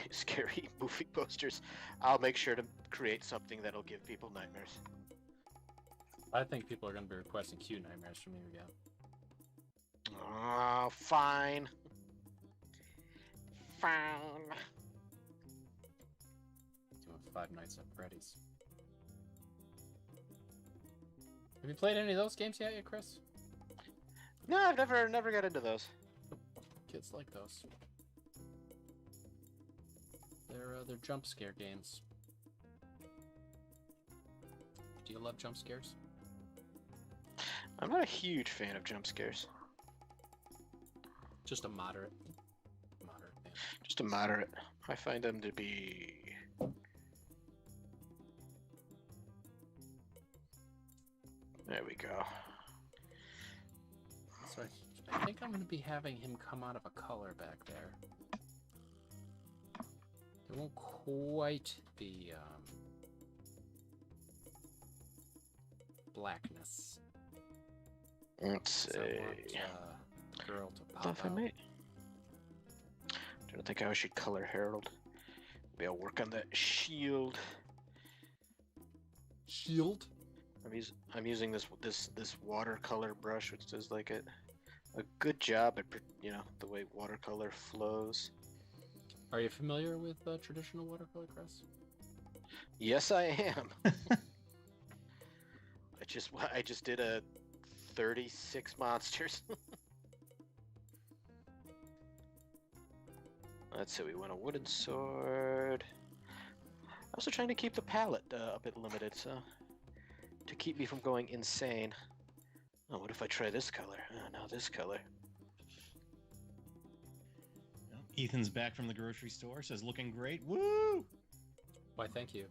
movie posters, I'll make sure to create something that'll give people nightmares.
I think people are going to be requesting Q nightmares from you again.
Oh, fine.
Fine.
Doing Five Nights at Freddy's. Have you played any of those games yet, Chris?
No, I've never got into those.
Kids like those. They're jump scare games. Do you love jump scares?
I'm not a huge fan of jump scares.
Just a moderate fan.
Just a moderate. I find them to be. There we go.
So I think I'm going to be having him come out of a color back there. It won't quite be blackness.
Let's see.
So I want girl to pop
If I
out.
may. Don't think I should color Harold. Maybe I'll work on that shield.
Shield?
I'm using this watercolor brush, which does like a good job at the way watercolor flows.
Are you familiar with traditional watercolor, Chris?
Yes, I am. I just did a 36 monsters. Let's see. We want a wooden sword. I'm also trying to keep the palette a bit limited, so to keep me from going insane. Oh, what if I try this color? Oh, no, this color.
Ethan's back from the grocery store. Says looking great. Woo!
Why, thank you.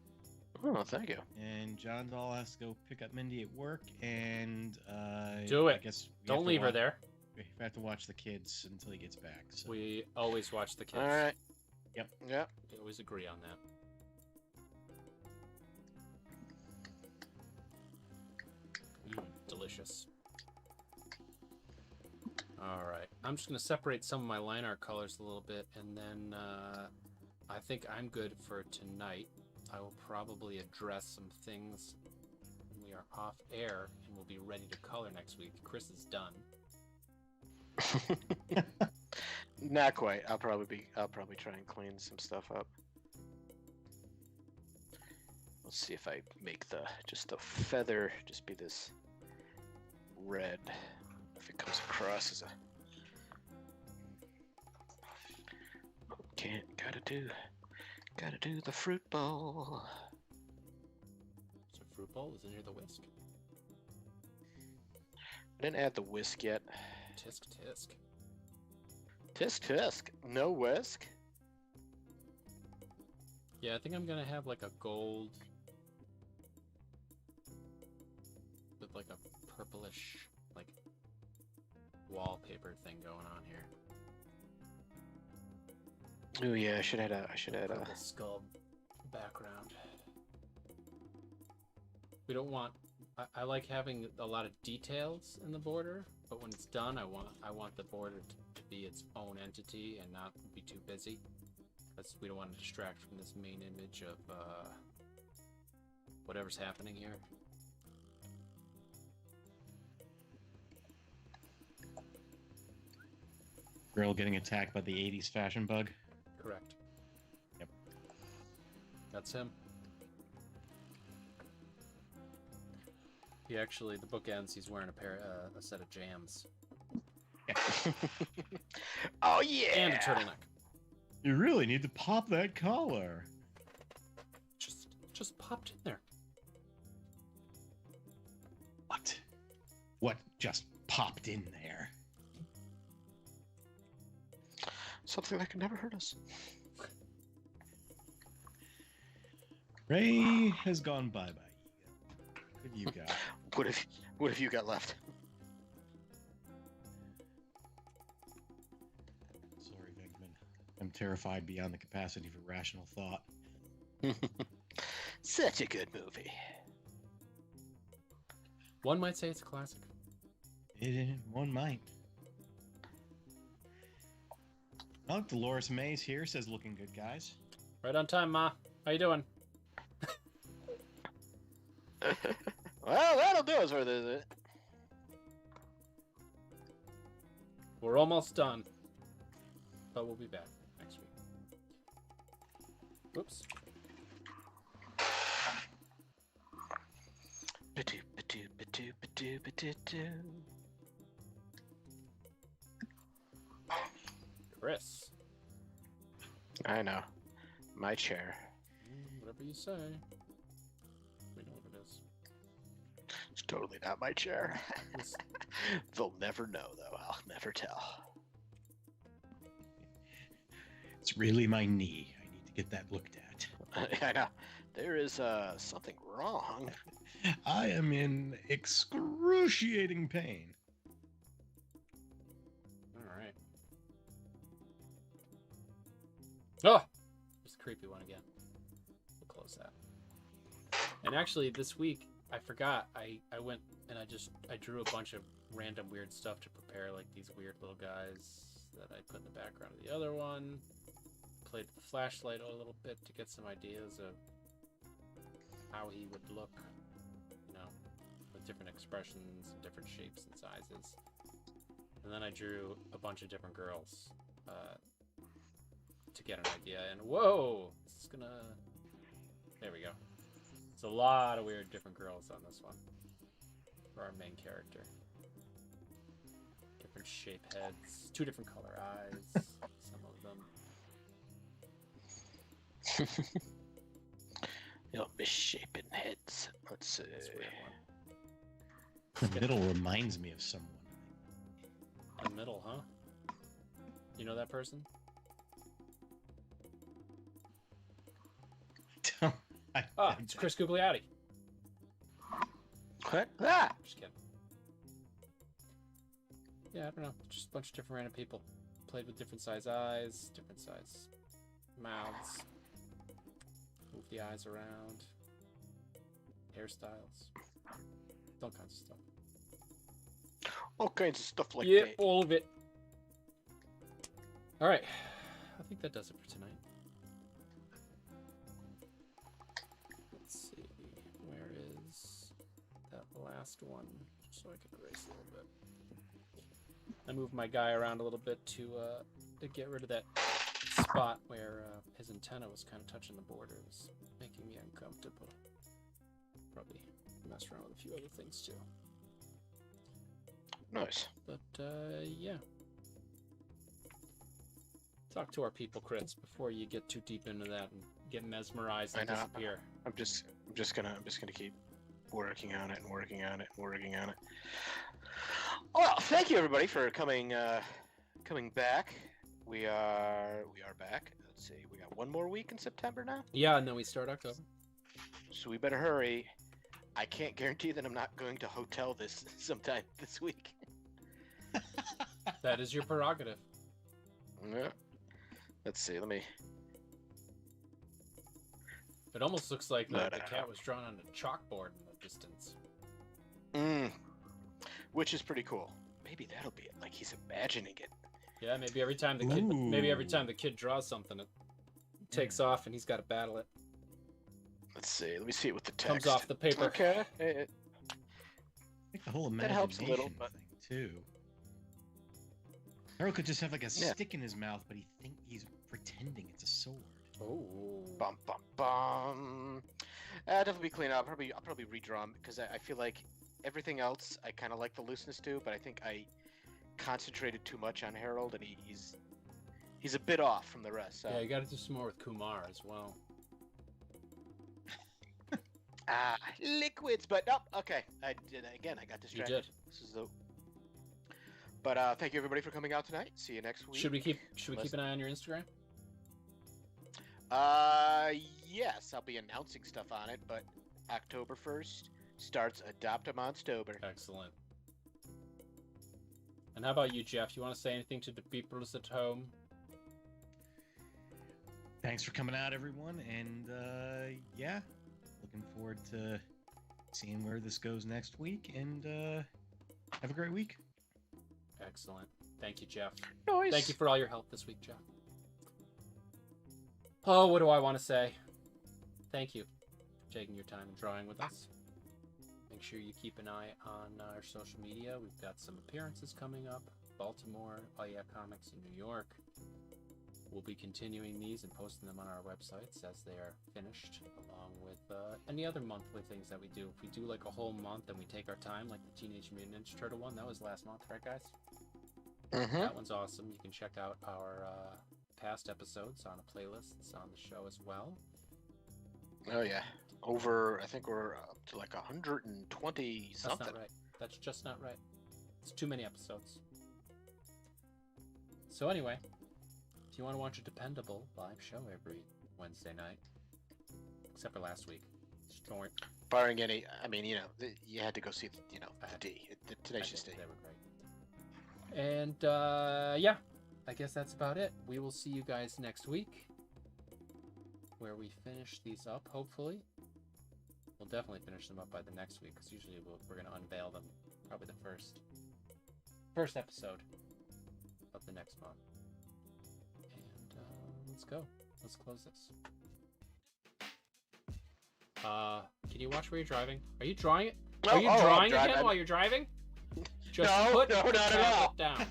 Oh, thank you.
And John Doll has to go pick up Mindy at work, and
Do it.
I guess we have
Don't
to
leave her
watch-
there.
We have to watch the kids until he gets back. So.
We always watch the kids.
All right.
Yep.
Yep.
We always agree on that. Delicious. Alright, I'm just going to separate some of my line art colors a little bit, and then I think I'm good for tonight. I will probably address some things when we are off air, and we'll be ready to color next week. Chris is done.
Not quite. I'll probably try and clean some stuff up. Let's see if I make the feather just be this red. If it comes across as a gotta do the fruit bowl.
So fruit bowl is near the whisk.
I didn't add the whisk yet.
Tisk tisk.
Tisk tisk. No whisk.
Yeah, I think I'm gonna have like a gold with like a purplish like wallpaper thing going on here.
Oh yeah, I should add a
Purple skull background. We don't want. I like having a lot of details in the border, but when it's done, I want the border to be its own entity and not be too busy. Because we don't want to distract from this main image of whatever's happening here.
Girl getting attacked by the 80s fashion bug.
Correct.
Yep.
That's him. He actually, the book ends, he's wearing a set of jams.
Oh yeah.
And a turtleneck.
You really need to pop that collar.
Just popped in there.
What? What just popped in there?
Something that can never hurt us.
Ray has gone bye-bye. What have you got?
What have you got left?
Sorry, Venkman. I'm terrified beyond the capacity for rational thought.
Such a good movie.
One might say it's a classic.
One might. Oh, Dolores Mays here says looking good, guys.
Right on time, Ma. How you doing?
Well, that'll do us for this.
We're almost done. But we'll be back next week. Oops. Chris.
I know. My chair.
Whatever you say. We know what it is.
It's totally not my chair.
It's-
They'll never know, though. I'll never tell.
It's really my knee. I need to get that looked at.
I know. There is something wrong.
I am in excruciating pain.
Alright. Oh! There's a creepy one again. We'll close that. And actually, this week, I forgot. I went and I drew a bunch of random weird stuff to prepare, like these weird little guys that I put in the background of the other one. Played with the flashlight a little bit to get some ideas of how he would look, you know, with different expressions and different shapes and sizes. And then I drew a bunch of different girls to get an idea. And whoa, this is gonna. There we go. It's a lot of weird different girls on this one for our main character. Different shape heads, 2 different color eyes, some of them.
Your misshapen heads. Let's see.
This weird one.
The middle reminds me of someone.
The middle, huh? You know that person? It's Chris Gugliotti.
What? Ah!
Just kidding. Yeah, I don't know. Just a bunch of different random people. Played with different size eyes, different size mouths. Move the eyes around. Hairstyles. All kinds of stuff.
All kinds of stuff like
Yeah,
that.
all of it. Alright. I think that does it for tonight. Let's see. Where is that last one? So I can erase a little bit. I moved my guy around a little bit to get rid of that spot where his antenna was kind of touching the border. It was making me uncomfortable. Probably mess around with a few other things too.
Nice.
But yeah. Talk to our people, Crits, before you get too deep into that and get mesmerized and
I know.
disappear.
I'm just gonna keep working on it and working on it and working on it. Well, thank you everybody for coming back. We are back. Let's see, we got one more week in September now,
Yeah, and then we start October.
so we better hurry. I can't guarantee that I'm not going to hotel this sometime this week.
That is your prerogative.
Yeah. Let's see. Let me.
It almost looks like
No,
the
no,
cat
no.
was drawn on a chalkboard in the distance.
Which is pretty cool. Maybe that'll be it. Like he's imagining it.
Yeah, maybe every time the kid draws something, it takes off and he's got to battle it.
Let's see. Let me see it with the text.
Comes off the paper.
Okay.
I think the whole
That helps a
imagination
little, but-
thing too. Harold could just have like a
Yeah.
stick in his mouth, but he's pretending it's a sword.
Oh.
Bum bum bum. Definitely clean up. I'll probably redraw him because I feel like everything else I kind of like the looseness to, but I think I concentrated too much on Harold and he's a bit off from the rest. So.
Yeah, you got to do some more with Kumar as well.
Liquids, but nope. Okay, I did again. I got
You
distracted.
did.
This is the. But thank you everybody for coming out tonight. See you next week.
Should we keep an eye on your Instagram?
Yes, I'll be announcing stuff on it, but October 1st starts Adopt a Monstober.
Excellent. And how about you, Jeff? You want to say anything to the people at home?
Thanks for coming out, everyone, and yeah, looking forward to seeing where this goes next week. And have a great week.
Excellent. Thank you, Jeff.
Nice.
Thank you for all your help this week, Jeff. Oh, what do I want to say? Thank you for taking your time and drawing with us. Make sure you keep an eye on our social media. We've got some appearances coming up. Baltimore, Oh Yeah Comics in New York. We'll be continuing these and posting them on our websites as they are finished, along with any other monthly things that we do. If we do like a whole month and we take our time, like the Teenage Mutant Ninja Turtle one, that was last month, right, guys?
Mm-hmm.
That one's awesome. You can check out our past episodes on a playlist that's on the show as well.
Oh yeah. I think we're up to like 120 something.
That's not right. That's just not right. It's too many episodes. So anyway, if you want to watch a dependable live show every Wednesday night, except for last week, just don't worry.
Barring any, I mean, you had to go see, the D. The
I
Tenacious
think
D.
they were great. And yeah, I guess that's about it. We will see you guys next week, where we finish these up, hopefully. We'll definitely finish them up by the next week, because usually we're going to unveil them probably the first episode of the next month. And let's go. Let's close this. Can you watch where you're driving? Are you drawing it? Are you
I'm
drawing
driving.
again while you're driving? Just
No,
put
no,
the
not at
tablet
all.
down.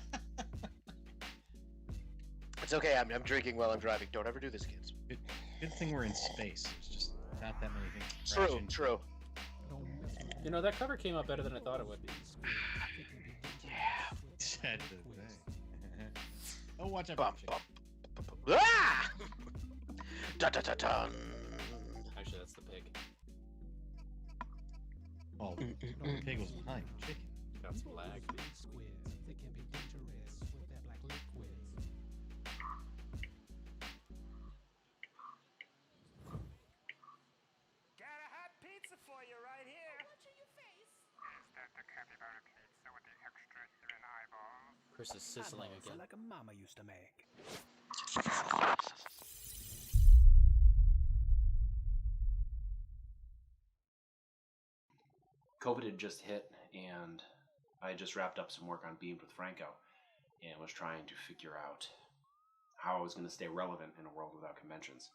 It's okay. I'm drinking while I'm driving. Don't ever do this, kids.
Good thing we're in space. There's just not that many things. to
True.
crash into.
True.
You know, that cover came out better than I thought it would.
Yeah.
Said the thing. Oh, watch out.
Bum,
for
bum, bum, bum. Ah! Dun, dun, dun, dun.
Actually, that's the pig.
Oh, no, the pig was behind the chicken.
Got some lag. Chris is sizzling again.
like a mama used to make.
COVID had just hit, and I had just wrapped up some work on Beamed with Franco, and was trying to figure out how I was going to stay relevant in a world without conventions.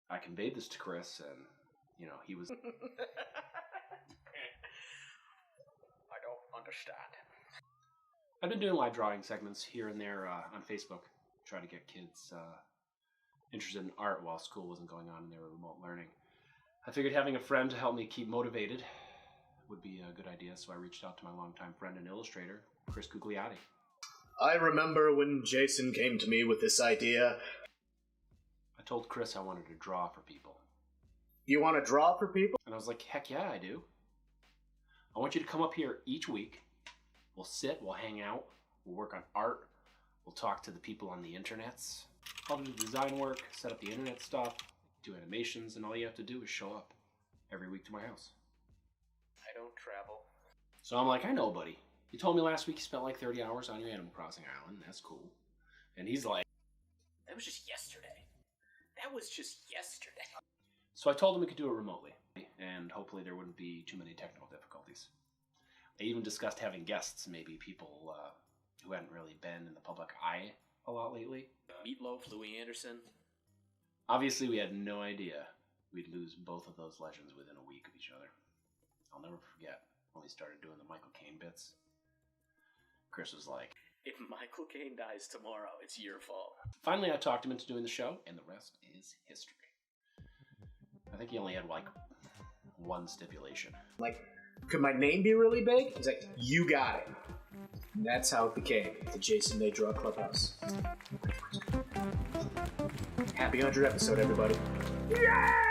I conveyed this to Chris, and, you know, he was...
I don't understand.
I've been doing live drawing segments here and there on Facebook, trying to get kids interested in art while school wasn't going on and they were remote learning. I figured having a friend to help me keep motivated would be a good idea, so I reached out to my longtime friend and illustrator, Chris Gugliotti.
I remember when Jason came to me with this idea.
I told Chris I wanted to draw for people.
You want to draw for people?
And I was like, heck yeah, I do. I want you to come up here each week. We'll sit, we'll hang out, we'll work on art, we'll talk to the people on the internets. I'll do design work, set up the internet stuff, do animations, and all you have to do is show up every week to my house.
I don't travel.
So I'm like, I know, buddy. You told me last week you spent like 30 hours on your Animal Crossing island. That's cool. And he's like,
That was just yesterday. That was just yesterday.
so I told him we could do it remotely, and hopefully there wouldn't be too many technical difficulties. I even discussed having guests, maybe people who hadn't really been in the public eye a lot lately.
Meatloaf, Louis Anderson.
Obviously, we had no idea we'd lose both of those legends within a week of each other. I'll never forget when we started doing the Michael Caine bits. Chris was like,
If Michael Caine dies tomorrow, it's your fault.
Finally, I talked him into doing the show, and the rest is history. I think he only had like one stipulation.
Like, could my name be really big? He's like, you got it. And that's how it became the Jason May Draw Clubhouse. Happy 100th episode, everybody. Yeah!